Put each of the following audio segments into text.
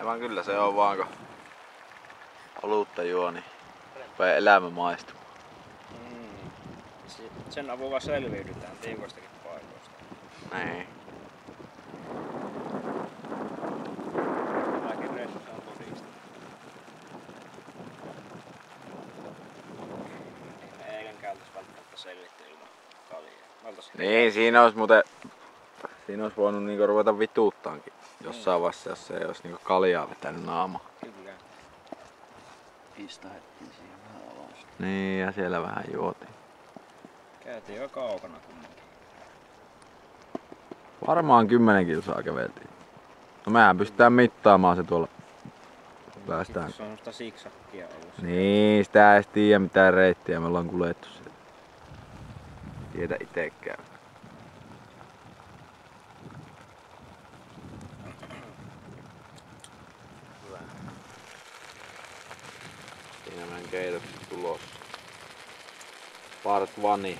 Ei vaan kyllä se on vaan kun olutta juo, niin rupeaa elämä maistumaan. Sen avulla selviydytään tiukoistakin paikoista. Niin. Tämäkin reissussa on todista. Ei me eilen käytäis välttämättä selvitty ilman kaljaa. Niin, siinä olisi muuten... Siinä olisi voinut niinku ruveta vituuttaankin jossain vaiheessa, jos se ei olisi niinku kaljaa vetänyt naamaa. Kyllä. Pistahettiin siihen vähän alas. Niin, ja siellä vähän juotiin. Käytiin jo kaukana kumminkin. Varmaan 10 kilsaa käveltiin. No mehän pystytään mittaamaan se tuolla. Päästään. Se on semmoista siksakkia ollut. Niin, sitä ei edes tiedä mitään reittiä, me ollaan kuljettu sitä. Tiedä itekään. Siinä meidän keitokset tulossa. Part 1.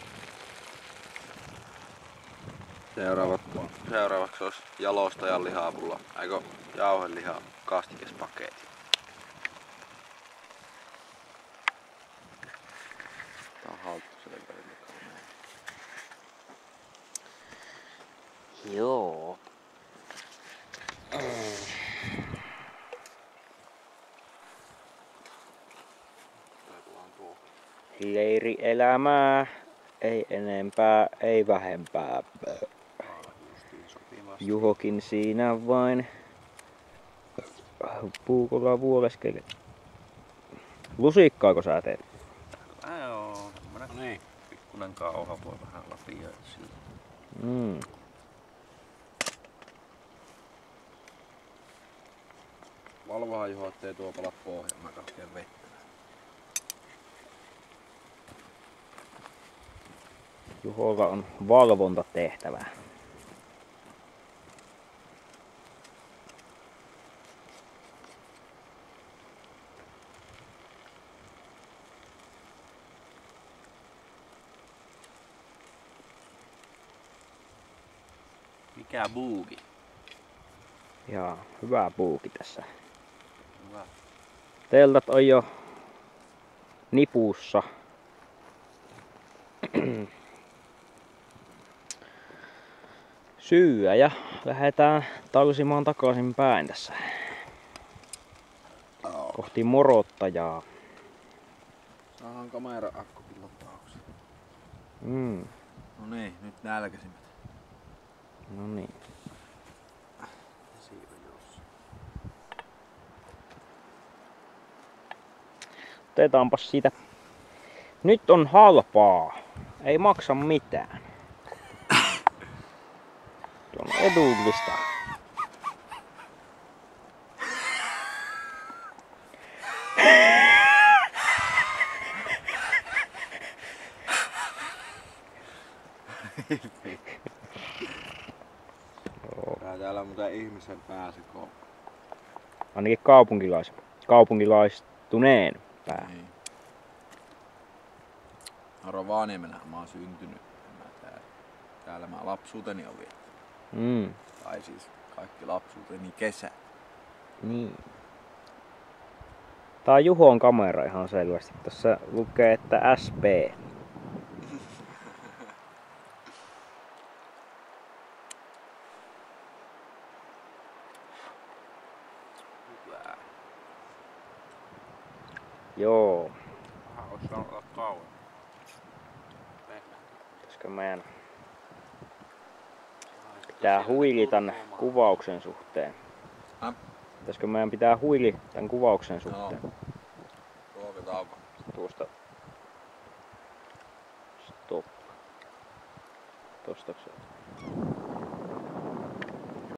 Seuraavaksi olisi jalostajan lihapulla. Eikö jauheliha kastikespaketti. Tää on halttu sen välillä. Joo. Leirielämää, ei enempää, ei vähempää. Juhokin siinä vain puukolla vuoleskeli. Lusikkaako sä teet? Joo, tämmönen niin. Pikkunen kauha voi vähän lapioida sillä. Valvohan Juho, ettei tuo pala pohjaan, mä katkeen vettä. Juholla on valvontatehtävää. Mikä buuki? Ja hyvä puuki tässä. Hyvä. Teltat on jo nipussa. Syyä ja lähdetään talsimaan takaisin päin tässä. Kohti Morottajaa. Saadaan kamera-akkukin latauksia. No niin, nyt nälkäisimmät. No niin. Otetaanpas siitä. Nyt on halpaa. Ei maksa mitään. Se on edullista. Täällä on muuten ihmisen pääsi koukku. Ainakin kaupunkilaistuneen pää. Niin. Rovaniemellähän mä oon syntynyt. Täällä mä lapsuuteni on viettänyt. Tai siis kaikki lapsuuteni kesä. Niin. Tää on Juhon kamera ihan selvästi. Tässä lukee, että SP. Hyvä. Joo. Ois saanut olla kauan. Pitäisikö meidän pitää huili tän kuvauksen suhteen? Pitäisikö meidän pitää huili tän kuvauksen suhteen? No. Ruokatauko. Tuosta. Stop. Tosta se.